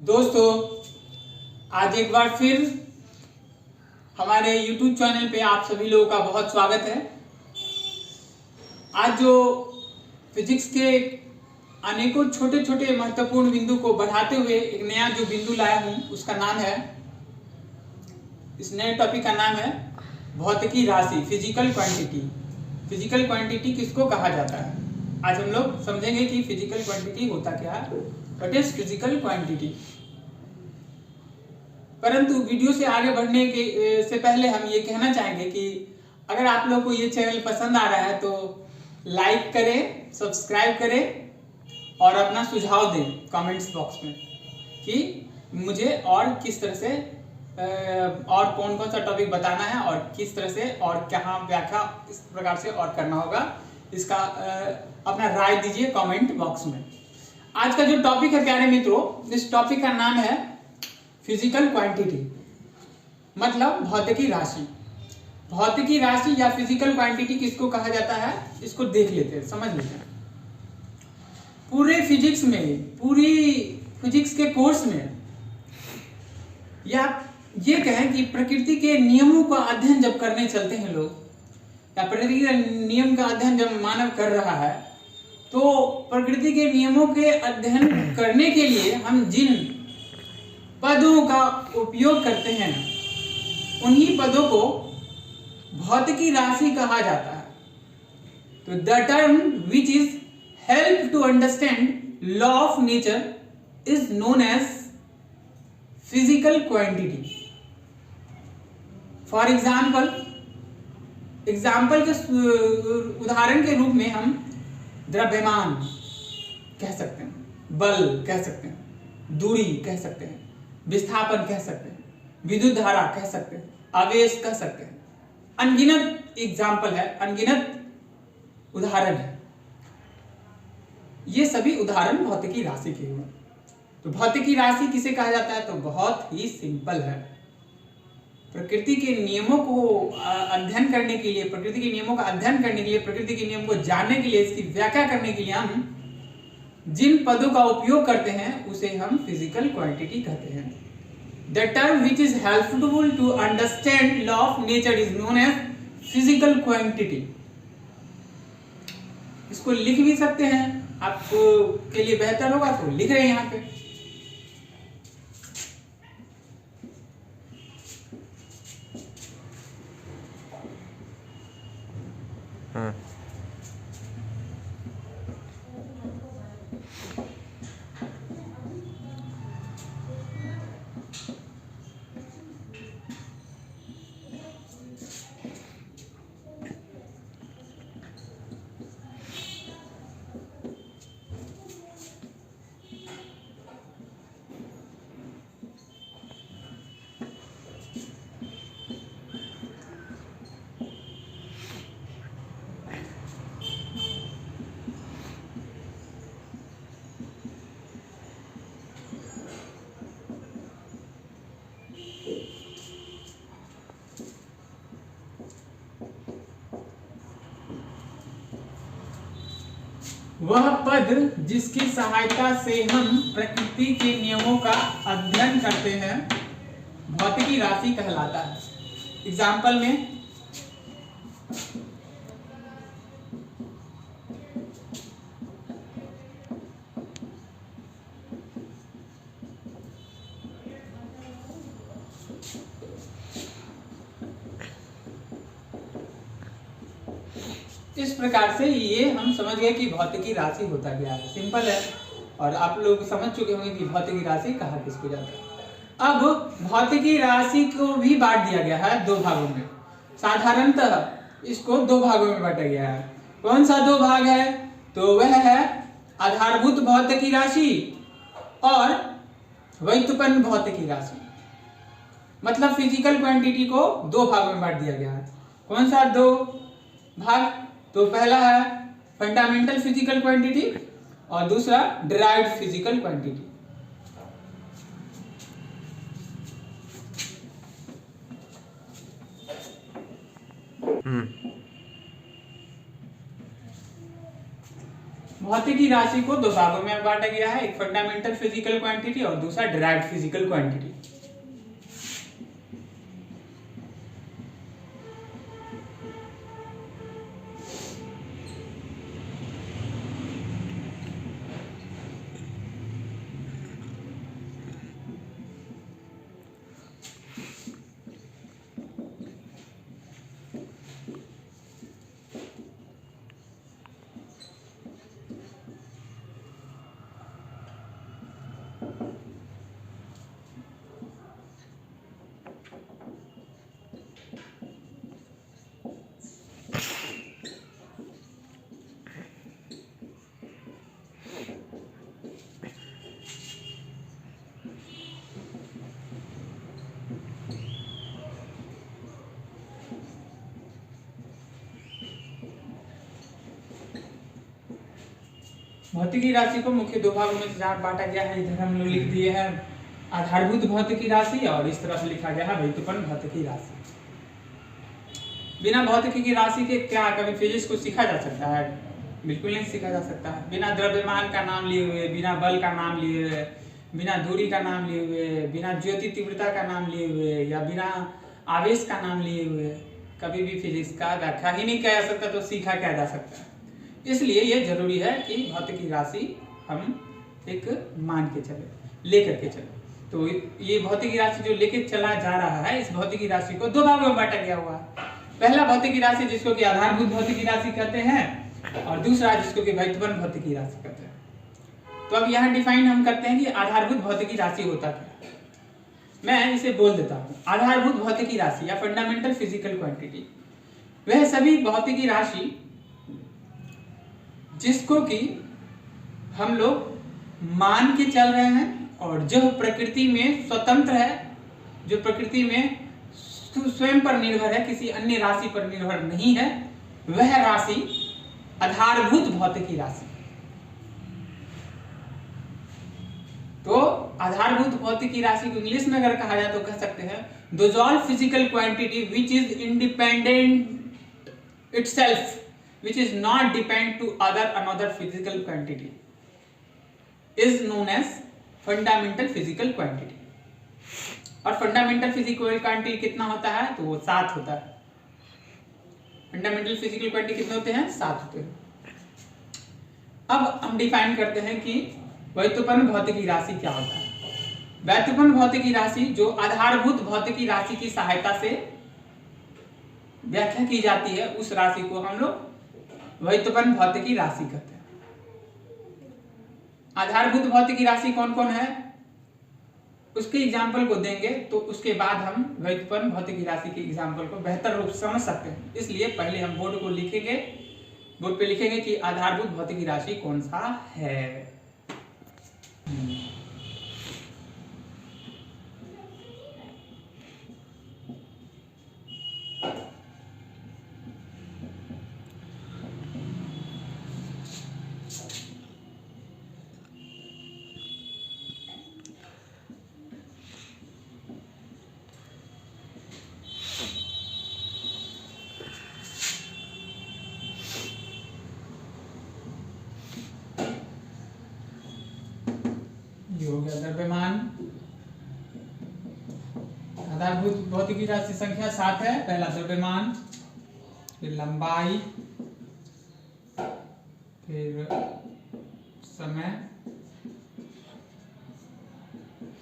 दोस्तों, आज एक बार फिर हमारे YouTube चैनल पे आप सभी लोगों का बहुत स्वागत है। आज जो फिजिक्स के अनेकों छोटे छोटे महत्वपूर्ण बिंदु को बढ़ाते हुए एक नया जो बिंदु लाया हूँ उसका नाम है, इस नए टॉपिक का नाम है भौतिकी राशि, फिजिकल क्वांटिटी। फिजिकल क्वांटिटी किसको कहा जाता है, आज हम लोग समझेंगे कि फिजिकल क्वांटिटी होता क्या है, व्हाट इज फिजिकल क्वांटिटी। परंतु वीडियो से आगे बढ़ने के से पहले हम ये कहना चाहेंगे कि अगर आप लोग को ये चैनल पसंद आ रहा है तो लाइक करें, सब्सक्राइब करें और अपना सुझाव दें कमेंट्स बॉक्स में कि मुझे और किस तरह से और कौन कौन सा टॉपिक बताना है और किस तरह से और क्या व्याख्या इस प्रकार से और करना होगा, इसका अपना राय दीजिए कमेंट बॉक्स में। आज का जो टॉपिक है प्यारे मित्रों, इस टॉपिक का नाम है फिजिकल क्वांटिटी, मतलब भौतिकी राशि। भौतिकी राशि या फिजिकल क्वांटिटी किसको कहा जाता है, इसको देख लेते हैं, समझ लेते हैं। पूरे फिजिक्स में, पूरी फिजिक्स के कोर्स में, या ये कहें कि प्रकृति के नियमों का अध्ययन जब करने चलते हैं लोग, या प्रकृति के नियम का अध्ययन जब मानव कर रहा है, तो प्रकृति के नियमों के अध्ययन करने के लिए हम जिन पदों का उपयोग करते हैं, उन्हीं पदों को भौतिकी राशि कहा जाता है। तो the term which is help to understand law of nature is known as physical quantity. For example के उदाहरण के रूप में हम द्रव्यमान कह सकते हैं, बल कह सकते हैं, दूरी कह सकते हैं, विस्थापन कह सकते हैं, विद्युत धारा कह सकते हैं, आवेश कह सकते हैं। अनगिनत एग्जाम्पल है, अनगिनत उदाहरण है। ये सभी उदाहरण भौतिकी राशि के हुए। तो भौतिकी राशि किसे कहा जाता है, तो बहुत ही सिंपल है। प्रकृति के नियमों को अध्ययन करने के लिए, प्रकृति के नियमों का अध्ययन करने के लिए, प्रकृति के नियम को जानने के लिए, इसकी व्याख्या करने के लिए हम जिन पदों का उपयोग करते हैं उसे हम फिजिकल क्वांटिटी कहते हैं। The term which is helpful to understand law of nature is known as physical quantity. इसको लिख भी सकते हैं, आपको के लिए बेहतर होगा तो लिख रहे हैं यहाँ पे। वह पद जिसकी सहायता से हम प्रकृति के नियमों का अध्ययन करते हैं भौतिकी राशि कहलाता है। एग्जाम्पल में इस प्रकार से ये हम समझ गए कि भौतिकी राशि होता क्या है। सिंपल है और आप लोग समझ चुके होंगे कि भौतिकी राशि कहा किसको जाता है। अब भौतिकी राशि को भी बांट दिया गया है दो भागों में। साधारणतः इसको दो भागों में बांटा गया है। कौन सा दो भाग है, तो वह है आधारभूत भौतिकी राशि और व्युत्पन्न भौतिकी राशि। मतलब फिजिकल क्वांटिटी को दो भागों में बांट दिया गया है। कौन सा दो भाग, तो पहला है फंडामेंटल फिजिकल क्वांटिटी और दूसरा डिराइव्ड फिजिकल क्वांटिटी। भौतिकी राशि को दो भागों में बांटा गया है, एक फंडामेंटल फिजिकल क्वांटिटी और दूसरा डिराइव्ड फिजिकल क्वांटिटी। भौतिकी राशि को मुख्य दो भागों में बांटा गया है, इधर हम लोग लिख दिए हैं आधारभूत भौतिकी राशि और इस तरफ लिखा गया है व्युत्पन्न भौतिकी राशि। बिना भौतिकी की राशि के क्या कभी फिजिक्स को सीखा जा सकता है? बिल्कुल नहीं सीखा जा सकता है। बिना द्रव्यमान का नाम लिए हुए, बिना बल का नाम लिए हुए, बिना दूरी का नाम लिए हुए, बिना ज्योति तीव्रता का नाम लिए हुए या बिना आवेश का नाम लिए हुए कभी भी फिजिक्स का व्याख्या ही नहीं किया जा सकता, तो सीखा क्या जा सकता है? इसलिए यह जरूरी है कि भौतिकी राशि हम एक मान के चले, लेकर के चले। तो ये भौतिकी राशि जो लेके चला जा रहा है, इस भौतिकी राशि को दो भागों में बांटा गया हुआ है। पहला भौतिकी राशि जिसको कि आधारभूत भौतिकी राशि कहते हैं और दूसरा जिसको कि व्युत्पन्न भौतिकी राशि कहते हैं। तो अब यहाँ डिफाइन हम करते हैं कि आधारभूत भौतिकी राशि होता क्या है। मैं इसे बोल देता हूँ। आधारभूत भौतिकी राशि या फंडामेंटल फिजिकल क्वांटिटी वह सभी भौतिकी राशि जिसको कि हम लोग मान के चल रहे हैं और जो प्रकृति में स्वतंत्र है, जो प्रकृति में स्वयं पर निर्भर है, किसी अन्य राशि पर निर्भर नहीं है, वह राशि आधारभूत भौतिकी राशि। तो आधारभूत भौतिकी राशि को इंग्लिश में अगर कहा जाए तो कह सकते हैं those all physical quantity which is independent itself, which is not depend to another physical quantity is known as fundamental physical quantity। और fundamental physical quantity कितना होता है? तो वो 7 होता है। fundamental physical quantity कितने होते हैं? 7 होते हैं। अब हम डिफाइन करते हैं कि व्युत्पन्न भौतिकी राशि क्या होता है। व्युत्पन्न भौतिकी राशि जो आधारभूत भौतिकी राशि की सहायता से व्याख्या की जाती है, उस राशि को हम लोग व्युत्पन्न भौतिकी राशि कहते हैं। आधारभूत भौतिकी राशि कौन कौन है उसके एग्जाम्पल को देंगे, तो उसके बाद हम व्युत्पन्न भौतिकी राशि के एग्जाम्पल को बेहतर रूप से समझ सकते हैं। इसलिए पहले हम बोर्ड को लिखेंगे, बोर्ड पे लिखेंगे कि आधारभूत भौतिकी राशि कौन सा है। हो गया द्रव्यमान। आधारभूत भौतिकी राशि संख्या 7 है। पहला द्रव्यमान, फिर लंबाई, फिर समय,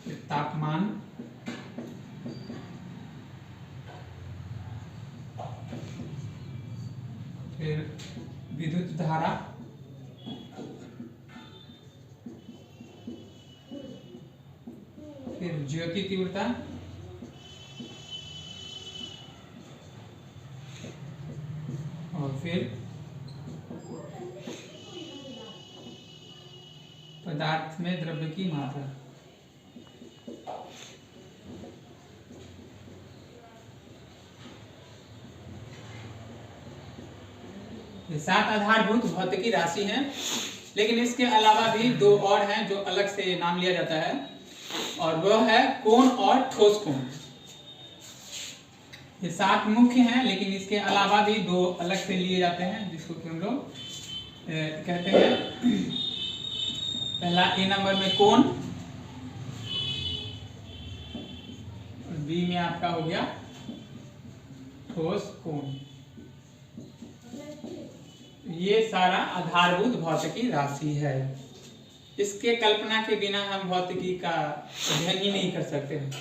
फिर तापमान, फिर विद्युत धारा, फिर ज्योति तीव्रता, और फिर पदार्थ में द्रव्य की मात्रा। ये 7 आधारभूत भौतिकी राशि हैं, लेकिन इसके अलावा भी 2 और हैं जो अलग से नाम लिया जाता है, और वह है कोण और ठोस कोण। ये 7 मुख्य हैं, लेकिन इसके अलावा भी 2 अलग से लिए जाते हैं जिसको कि हम लोग कहते हैं। पहला ए नंबर में कोण, और बी में आपका हो गया ठोस कोण। ये सारा आधारभूत भौतिकी राशि है। इसके कल्पना के बिना हम भौतिकी का अध्ययन ही नहीं कर सकते हैं।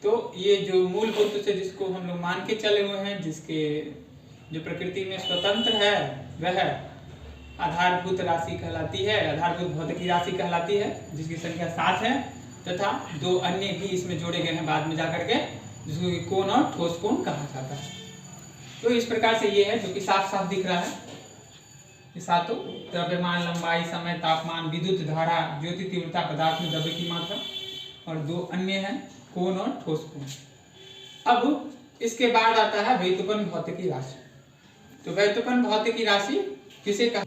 तो ये जो मूलभूत से जिसको हम लोग मान के चले हुए हैं, जिसके जो प्रकृति में स्वतंत्र है, वह आधारभूत राशि कहलाती है, आधारभूत भौतिकी राशि कहलाती है, जिसकी संख्या 7 है, तथा 2 अन्य भी इसमें जोड़े गए हैं बाद में जाकर के, जिसको कि कोण और ठोस कोण कहा जाता है। तो इस प्रकार से ये है जो कि साफ साफ दिख रहा है। ये सातों द्रव्यमान, लंबाई, समय, तापमान, विद्युत धारा, ज्योति तीव्रता, पदार्थ में द्रव्य की मात्रा, और 2 अन्य हैं कोण और ठोस कोण। अब इसके बाद आता है व्युत्पन्न भौतिकी राशि। तो व्युत्पन्न भौतिकी राशि किसे कहा?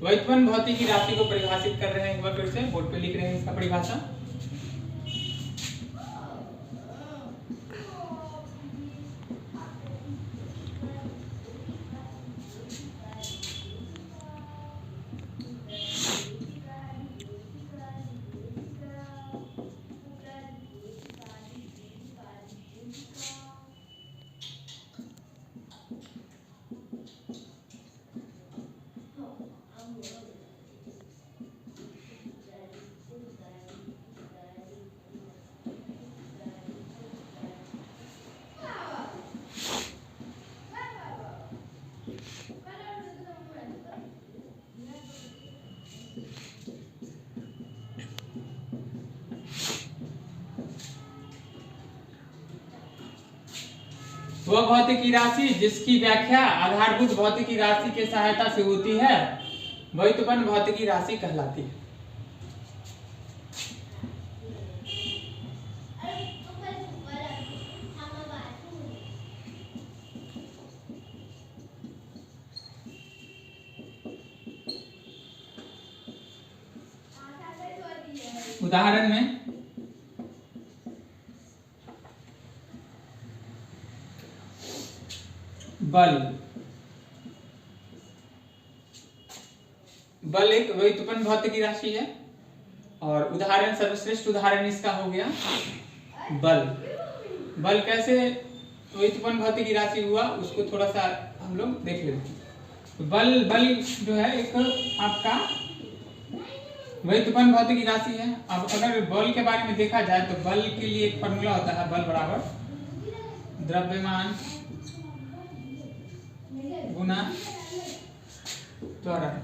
व्युत्पन्न भौतिकी राशि को परिभाषित कर रहे हैं, एक बार फिर से बोर्ड पे लिख रहे हैं इसका परिभाषा। वह भौतिकी राशि जिसकी व्याख्या आधारभूत भौतिकी राशि के सहायता से होती है, व्युत्पन्न भौतिकी राशि कहलाती है। उदाहरण में बल, बल एक व्युत्पन्न भौतिकी राशि है। और उदाहरण, सर्वश्रेष्ठ उदाहरण इसका हो गया बल। बल कैसे व्युत्पन्न भौतिकी राशि हुआ, उसको थोड़ा सा हम लोग देख लेते हैं। बल जो है एक आपका व्युत्पन्न भौतिकी राशि है। अब अगर बल के बारे में देखा जाए तो बल के लिए एक फॉर्मूला होता है, बल बराबर द्रव्यमान गुना त्वरण।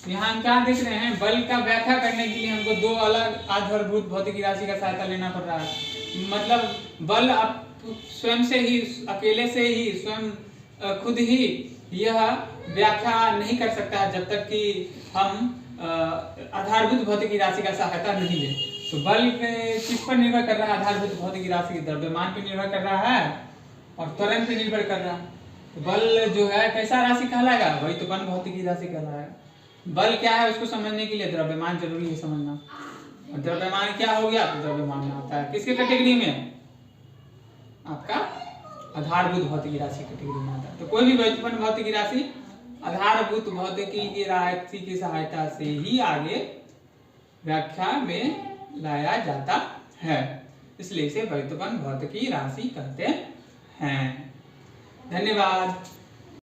यहाँ हम क्या देख रहे हैं, बल का व्याख्या करने के लिए हमको 2 अलग आधारभूत भौतिकी राशि का सहायता लेना पड़ रहा है। मतलब बल आप स्वयं से ही, अकेले से ही, स्वयं खुद ही यह व्याख्या नहीं कर सकता है जब तक कि हम आधारभूत भौतिकी राशि का सहायता नहीं लें। तो बल किस पर निर्भर कर रहा है? आधारभूत भौतिकी राशि के द्रव्यमान पर निर्भर कर रहा है और त्वरण पर निर्भर कर रहा है। तो बल जो है कैसा राशि कहलाएगा? व्युत्पन्न भौतिकी राशि कहलाएगा। बल क्या है उसको समझने के लिए द्रव्यमान जरूरी है समझना। और द्रव्यमान क्या हो गया? तो द्रव्यमान में आता है किसके कैटेगरी में? आपका आधारभूत भौतिकी राशि कैटेगरी में आता है। तो कोई भी व्युत्पन्न भौतिकी राशि आधारभूत भौतिकी की राशि की सहायता से ही आगे व्याख्या में लाया जाता है, इसलिए इसे व्युत्पन्न भौतिकी राशि कहते हैं। धन्यवाद।